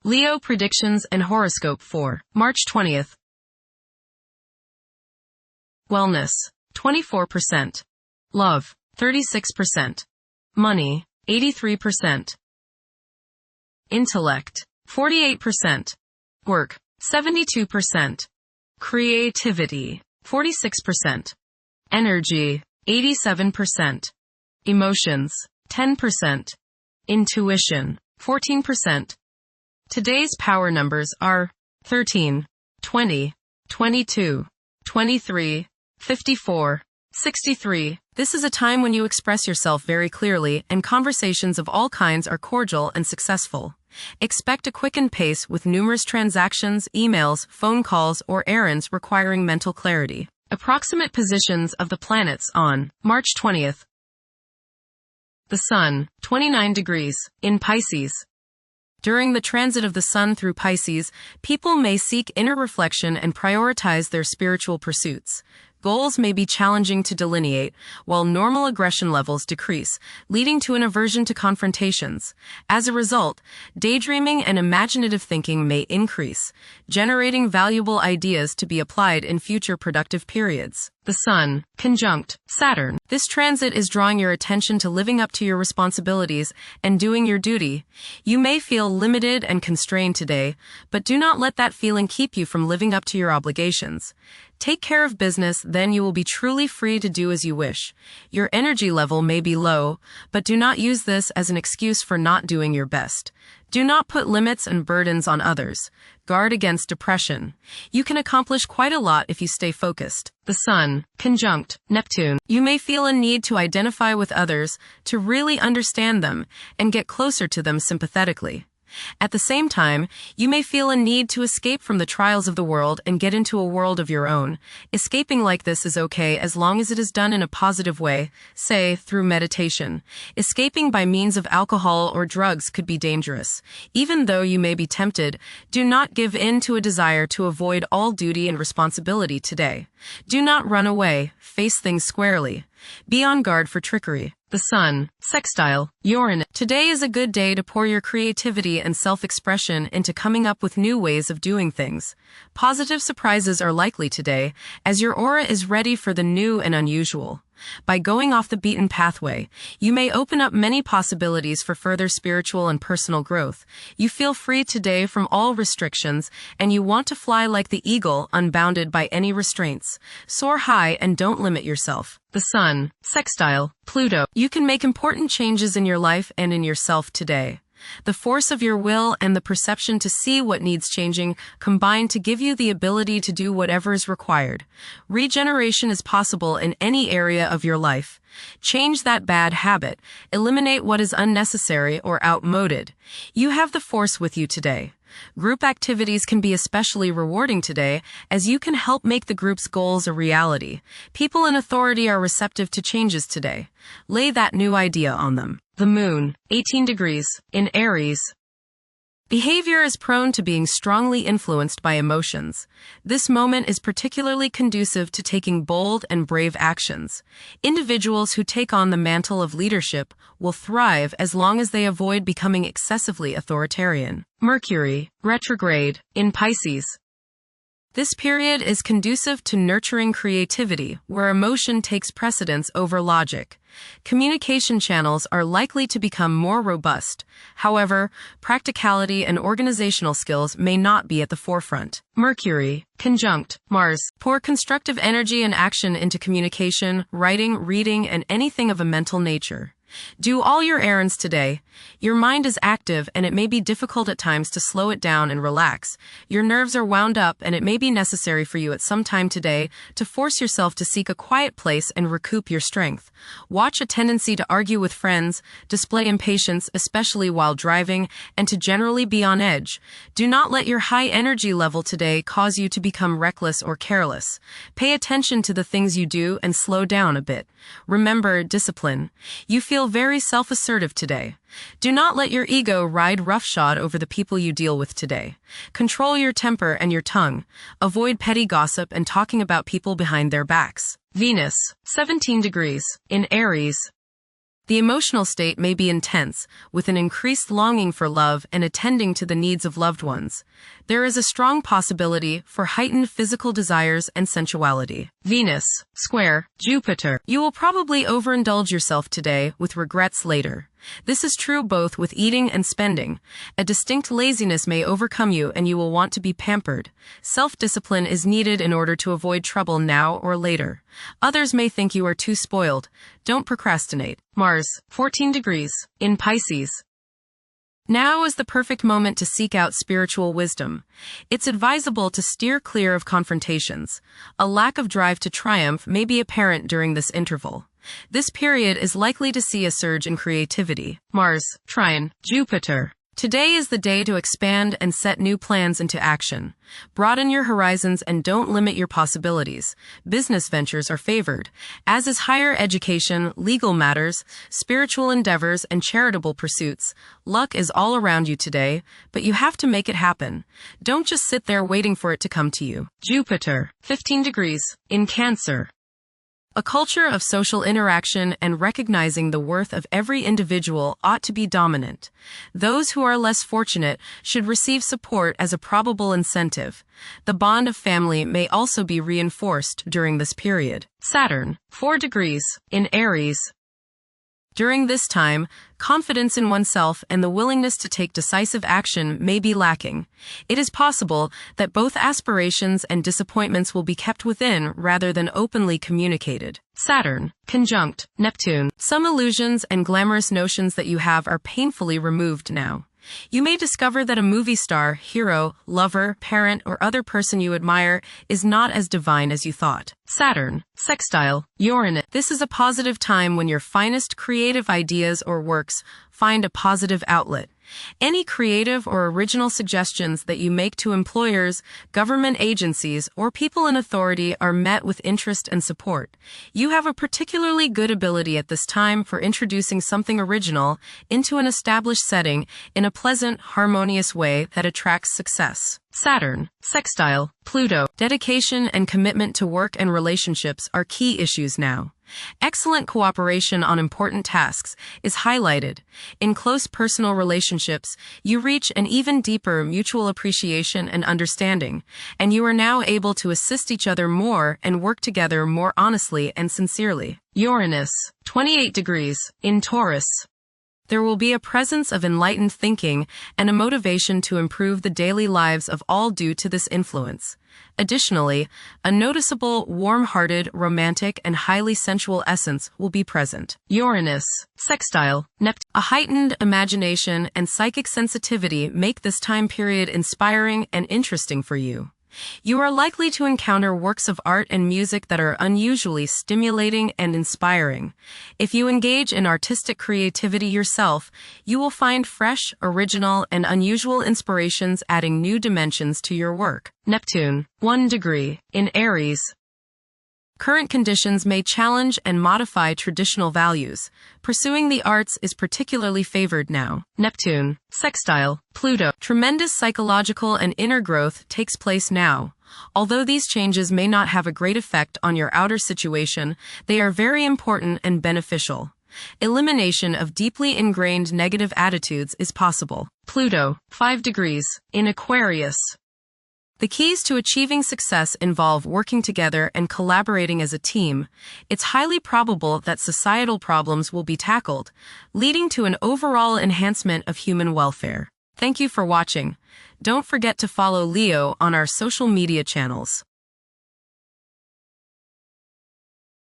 Leo predictions and horoscope for March 20th. Wellness, 24%. Love, 36%. Money, 83%. Intellect, 48%. Work, 72%. Creativity, 46%. Energy, 87%. Emotions, 10%. Intuition, 14%. Today's power numbers are 13, 20, 22, 23, 54, 63. This is a time when you express yourself very clearly, and conversations of all kinds are cordial and successful. Expect a quickened pace with numerous transactions, emails, phone calls, or errands requiring mental clarity. Approximate positions of the planets on March 20th. The Sun, 29 degrees, in Pisces. During the transit of the Sun through Pisces, people may seek inner reflection and prioritize their spiritual pursuits. Goals may be challenging to delineate, while normal aggression levels decrease, leading to an aversion to confrontations. As a result, daydreaming and imaginative thinking may increase, generating valuable ideas to be applied in future productive periods. The Sun, conjunct Saturn. This transit is drawing your attention to living up to your responsibilities and doing your duty. You may feel limited and constrained today, but do not let that feeling keep you from living up to your obligations. Take care of business, then you will be truly free to do as you wish. Your energy level may be low, but do not use this as an excuse for not doing your best. Do not put limits and burdens on others. Guard against depression. You can accomplish quite a lot if you stay focused. The Sun, conjunct Neptune. You may feel a need to identify with others, to really understand them, and get closer to them sympathetically. At the same time, you may feel a need to escape from the trials of the world and get into a world of your own. Escaping like this is okay as long as it is done in a positive way, say, through meditation. Escaping by means of alcohol or drugs could be dangerous. Even though you may be tempted, do not give in to a desire to avoid all duty and responsibility today. Do not run away, face things squarely. Be on guard for trickery. The Sun, sextile Uranus. Today is a good day to pour your creativity and self-expression into coming up with new ways of doing things. Positive surprises are likely today, as your aura is ready for the new and unusual. By going off the beaten pathway, you may open up many possibilities for further spiritual and personal growth. You feel free today from all restrictions, and you want to fly like the eagle, unbounded by any restraints. Soar high and don't limit yourself. The Sun, sextile Pluto. You can make important changes in your life and in yourself today. The force of your will and the perception to see what needs changing combine to give you the ability to do whatever is required. Regeneration is possible in any area of your life. Change that bad habit. Eliminate what is unnecessary or outmoded. You have the force with you today. Group activities can be especially rewarding today, as you can help make the group's goals a reality. People in authority are receptive to changes today. Lay that new idea on them. The Moon, 18 degrees, in Aries. Behavior is prone to being strongly influenced by emotions. This moment is particularly conducive to taking bold and brave actions. Individuals who take on the mantle of leadership will thrive as long as they avoid becoming excessively authoritarian. Mercury, retrograde, in Pisces. This period is conducive to nurturing creativity, where emotion takes precedence over logic. Communication channels are likely to become more robust. However, practicality and organizational skills may not be at the forefront. Mercury, conjunct Mars. Pour constructive energy and action into communication, writing, reading, and anything of a mental nature. Do all your errands today. Your mind is active, and it may be difficult at times to slow it down and relax. Your nerves are wound up, and it may be necessary for you at some time today to force yourself to seek a quiet place and recoup your strength. Watch a tendency to argue with friends, display impatience, especially while driving, and to generally be on edge. Do not let your high energy level today cause you to become reckless or careless. Pay attention to the things you do and slow down a bit. Remember discipline. You feel very self-assertive today. Do not let your ego ride roughshod over the people you deal with today. Control your temper and your tongue. Avoid petty gossip and talking about people behind their backs. Venus, 17 degrees, in Aries. The emotional state may be intense, with an increased longing for love and attending to the needs of loved ones. There is a strong possibility for heightened physical desires and sensuality. Venus, square, Jupiter. You will probably overindulge yourself today with regrets later. This is true both with eating and spending. A distinct laziness may overcome you and you will want to be pampered. Self-discipline is needed in order to avoid trouble now or later. Others may think you are too spoiled. Don't procrastinate. Mars, 14 degrees, in Pisces. Now is the perfect moment to seek out spiritual wisdom. It's advisable to steer clear of confrontations. A lack of drive to triumph may be apparent during this interval. This period is likely to see a surge in creativity. Mars, trine, Jupiter. Today is the day to expand and set new plans into action. Broaden your horizons and don't limit your possibilities. Business ventures are favored, as is higher education, legal matters, spiritual endeavors, and charitable pursuits. Luck is all around you today, but you have to make it happen. Don't just sit there waiting for it to come to you. Jupiter, 15 degrees, in Cancer. A culture of social interaction and recognizing the worth of every individual ought to be dominant. Those who are less fortunate should receive support as a probable incentive. The bond of family may also be reinforced during this period. Saturn, 4 degrees, in Aries. During this time, confidence in oneself and the willingness to take decisive action may be lacking. It is possible that both aspirations and disappointments will be kept within rather than openly communicated. Saturn, conjunct Neptune. Some illusions and glamorous notions that you have are painfully removed now. You may discover that a movie star, hero, lover, parent, or other person you admire is not as divine as you thought. Saturn, sextile, Uranus. This is a positive time when your finest creative ideas or works find a positive outlet. Any creative or original suggestions that you make to employers, government agencies, or people in authority are met with interest and support. You have a particularly good ability at this time for introducing something original into an established setting in a pleasant, harmonious way that attracts success. Saturn, sextile, Pluto. Dedication and commitment to work and relationships are key issues now. Excellent cooperation on important tasks is highlighted. In close personal relationships, you reach an even deeper mutual appreciation and understanding, and you are now able to assist each other more and work together more honestly and sincerely. Uranus, 28 degrees, in Taurus. There will be a presence of enlightened thinking and a motivation to improve the daily lives of all due to this influence. Additionally, a noticeable, warm-hearted, romantic, and highly sensual essence will be present. Uranus, sextile, Neptune. A heightened imagination and psychic sensitivity make this time period inspiring and interesting for you. You are likely to encounter works of art and music that are unusually stimulating and inspiring. If you engage in artistic creativity yourself, you will find fresh, original, and unusual inspirations adding new dimensions to your work. Neptune, 1 degree, in Aries. Current conditions may challenge and modify traditional values. Pursuing the arts is particularly favored now. Neptune, sextile, Pluto. Tremendous psychological and inner growth takes place now. Although these changes may not have a great effect on your outer situation, they are very important and beneficial. Elimination of deeply ingrained negative attitudes is possible. Pluto, 5 degrees, in Aquarius. The keys to achieving success involve working together and collaborating as a team. It's highly probable that societal problems will be tackled, leading to an overall enhancement of human welfare. Thank you for watching. Don't forget to follow Leo on our social media channels.